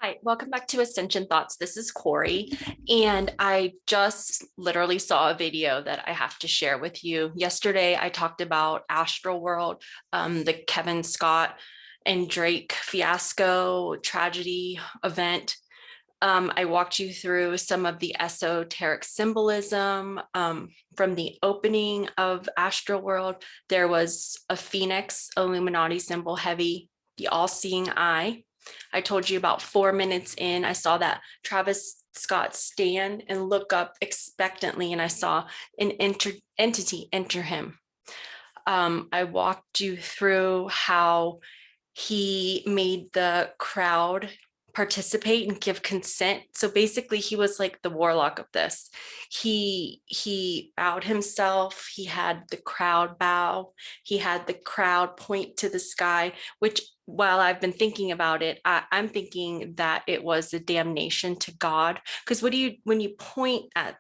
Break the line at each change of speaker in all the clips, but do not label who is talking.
Hi, welcome back to Ascension Thoughts. This is Corey, and I just literally saw a video that I have to share with you. Yesterday, I talked about Astral World, the Kevin Scott and Drake fiasco tragedy event. I walked you through some of the esoteric symbolism from the opening of Astral World. There was a Phoenix Illuminati symbol heavy, the all-seeing eye. I told you about 4 minutes in, I saw that Travis Scott stand and look up expectantly, and I saw an entity enter him. I walked you through how he made the crowd participate and give consent. So basically he was like the warlock of this. He bowed himself, he had the crowd bow, he had the crowd point to the sky, which while I've been thinking about it, I'm thinking that it was a damnation to God. Because what do you, when you point at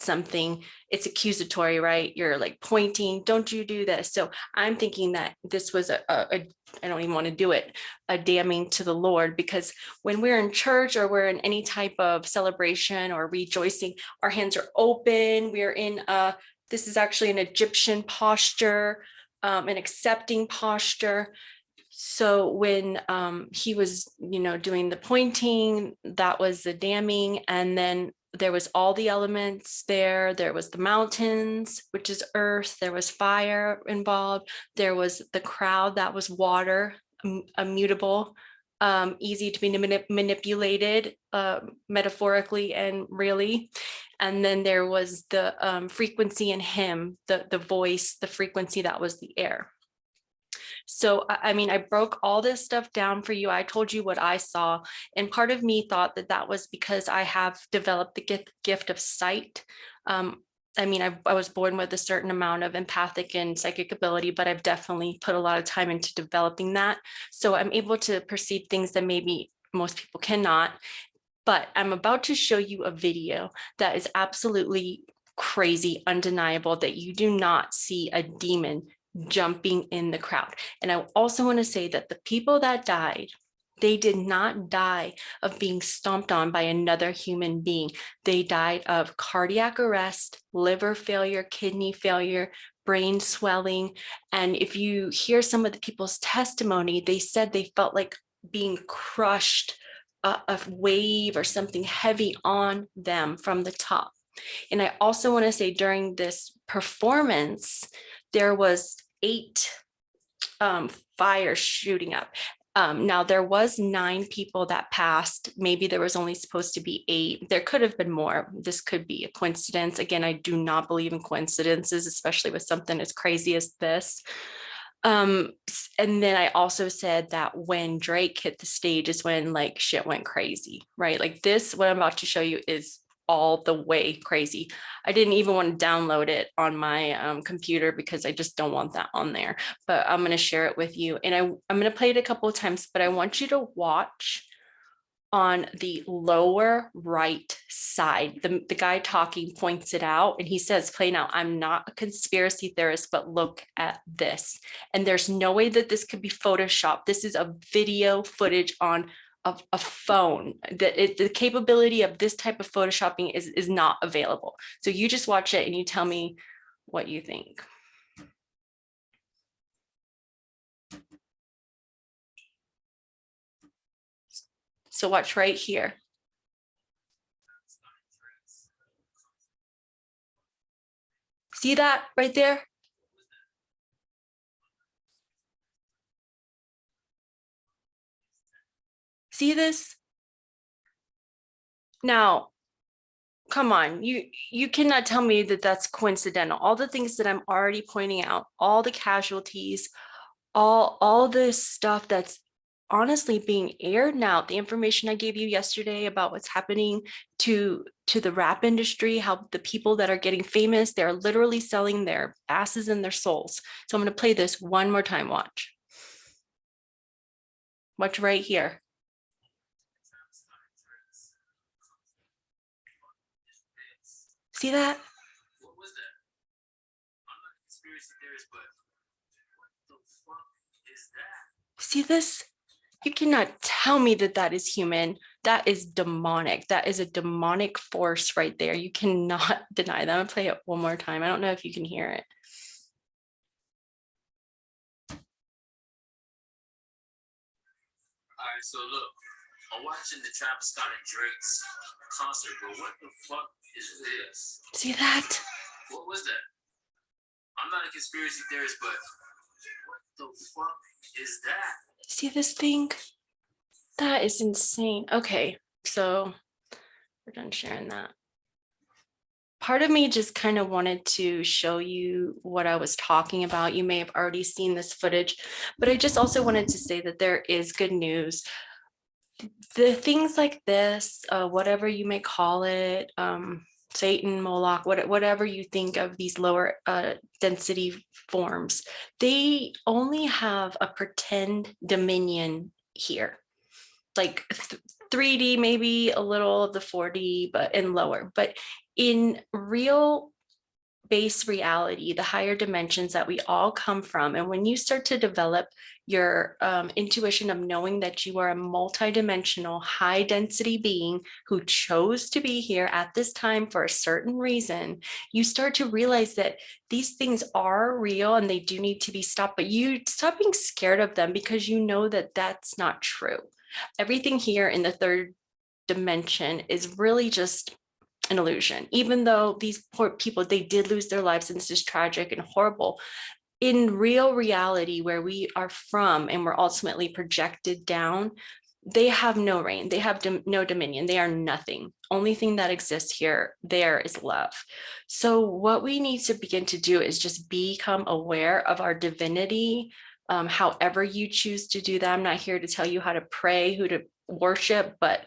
something, it's accusatory, right? You're like pointing, don't you do this? So I'm thinking that this was I don't even want to do it, a damning to the Lord, because when we're in church or we're in any type of celebration or rejoicing, our hands are open. We're in this is actually an Egyptian posture, an accepting posture. So when he was, doing the pointing, that was the damning. And then there was all the elements there. There was the mountains, which is earth. There was fire involved. There was the crowd, that was water, immutable, easy to be manipulated, metaphorically and really. And then there was the frequency in him, the voice, the frequency, that was the air. So, I mean, I broke all this stuff down for you. I told you what I saw. And part of me thought that that was because I have developed the gift of sight. I mean, I was born with a certain amount of empathic and psychic ability, but I've definitely put a lot of time into developing that. So I'm able to perceive things that maybe most people cannot. But I'm about to show you a video that is absolutely crazy, undeniable, that you do not see a demon jumping in the crowd. And I also want to say that the people that died, they did not die of being stomped on by another human being. They died of cardiac arrest, liver failure, kidney failure, brain swelling. And if you hear some of the people's testimony, they said they felt like being crushed, a wave or something heavy on them from the top. And I also want to say during this performance, there was 8 fires shooting up. Now there was 9 people that passed. Maybe there was only supposed to be 8. There could have been more. This could be a coincidence. Again, I do not believe in coincidences, especially with something as crazy as this. And then I also said that when Drake hit the stage is when like shit went crazy, right? Like this, what I'm about to show you is all the way crazy. I didn't even want to download it on my computer because I just don't want that on there, but I'm going to share it with you. And I'm going to play it a couple of times, but I want you to watch on the lower right side. The guy talking points it out and he says, play now. I'm not a conspiracy theorist, but look at this. And there's no way that this could be Photoshopped. This is a video footage on a phone. The capability of this type of Photoshopping is not available. So you just watch it and you tell me what you think. So watch right here. See that right there? See this? Now, come on, you cannot tell me that that's coincidental. All the things that I'm already pointing out, all the casualties, all this stuff that's honestly being aired now, the information I gave you yesterday about what's happening to the rap industry, how the people that are getting famous, they're literally selling their asses and their souls. So I'm going to play this one more time. Watch right here. See that? What was that? I'm not a conspiracy theorist, but what the fuck is that? See this? You cannot tell me that that is human. that is demonic. That is a demonic force right there. You cannot deny that. I'm gonna play it one more time. I don't know if you can hear it.
All right, so look, I'm watching the Travis Scott and Drake's concert, bro. What the fuck is this?
See that?
What was that? I'm not a conspiracy theorist, but what the fuck is that?
See this thing? That is insane. Okay, so we're done sharing that. Part of me just kind of wanted to show you what I was talking about. You may have already seen this footage, but I just also wanted to say that there is good news. The things like this, whatever you may call it, Satan, Moloch, whatever you think of these lower density forms, they only have a pretend dominion here. Like 3D, maybe a little of the 4D, but in lower. But in real base reality, the higher dimensions that we all come from, and when you start to develop your intuition of knowing that you are a multidimensional, high density being who chose to be here at this time for a certain reason, you start to realize that these things are real and they do need to be stopped, but you stop being scared of them because you know that that's not true. Everything here in the third dimension is really just an illusion. Even though these poor people, they did lose their lives and this is tragic and horrible, in real reality where we are from and we're ultimately projected down, they have no reign, they have no dominion, they are nothing. Only thing that exists here there is love. So what we need to begin to do is just become aware of our divinity, however you choose to do that. I'm not here to tell you how to pray, who to worship, but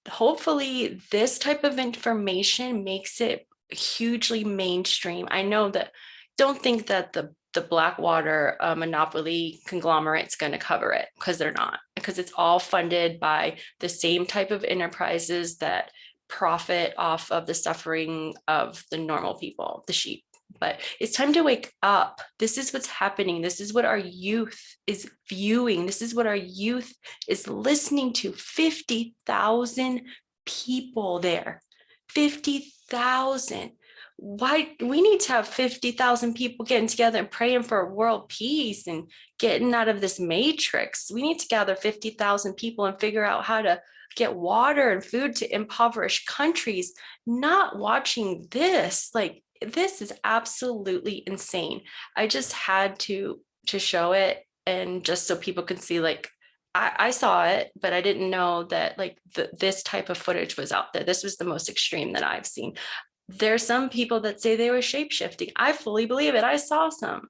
hopefully this type of information makes it hugely mainstream. I know that, don't think that the Blackwater monopoly conglomerate is going to cover it, because they're not, because it's all funded by the same type of enterprises that profit off of the suffering of the normal people, the sheep. But it's time to wake up. This is what's happening. This is what our youth is viewing. This is what our youth is listening to. 50,000 people there. 50,000. Why we need to have 50,000 people getting together and praying for world peace and getting out of this matrix. We need to gather 50,000 people and figure out how to get water and food to impoverished countries, not watching this. Like, this is absolutely insane. I just had to show it, and just so people can see, like, I saw it, but I didn't know that like this type of footage was out there. This was the most extreme that I've seen. There's some people that say they were shape-shifting. I fully believe it. I saw some.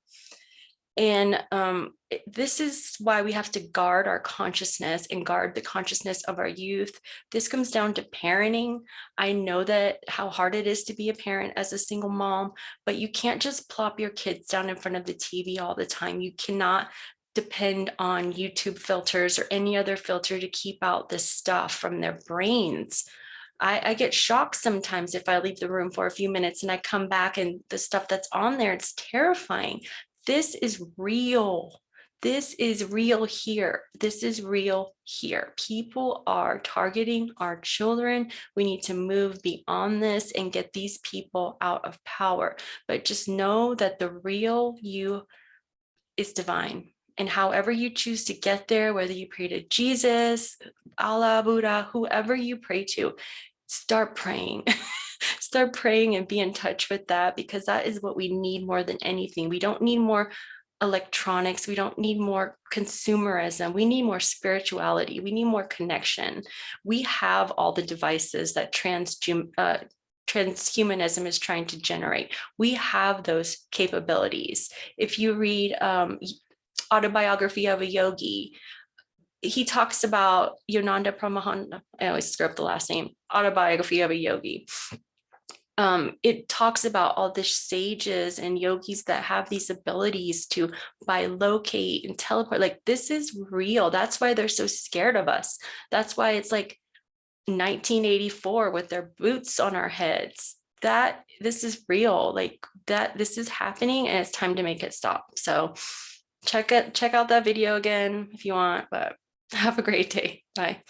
And this is why we have to guard our consciousness and guard the consciousness of our youth. This comes down to parenting. I know that how hard it is to be a parent as a single mom, but you can't just plop your kids down in front of the TV all the time. You cannot depend on YouTube filters or any other filter to keep out this stuff from their brains. I get shocked sometimes if I leave the room for a few minutes and I come back and the stuff that's on there, it's terrifying. This is real. This is real here. This is real here. People are targeting our children. We need to move beyond this and get these people out of power. But just know that the real you is divine. And however you choose to get there, whether you pray to Jesus, Allah, Buddha, whoever you pray to, start praying. Start praying and be in touch with that, because that is what we need more than anything. We don't need more electronics. We don't need more consumerism. We need more spirituality. We need more connection. We have all the devices that transhumanism is trying to generate. We have those capabilities. If you read Autobiography of a Yogi, he talks about Yonanda Pramahanda. I always screw up the last name. Autobiography of a Yogi. It talks about all the sages and yogis that have these abilities to bilocate and teleport. Like, this is real. That's why they're so scared of us. That's why it's like 1984 with their boots on our heads. That this is real. Like, that this is happening, and it's time to make it stop. So check out that video again if you want, but have a great day. Bye.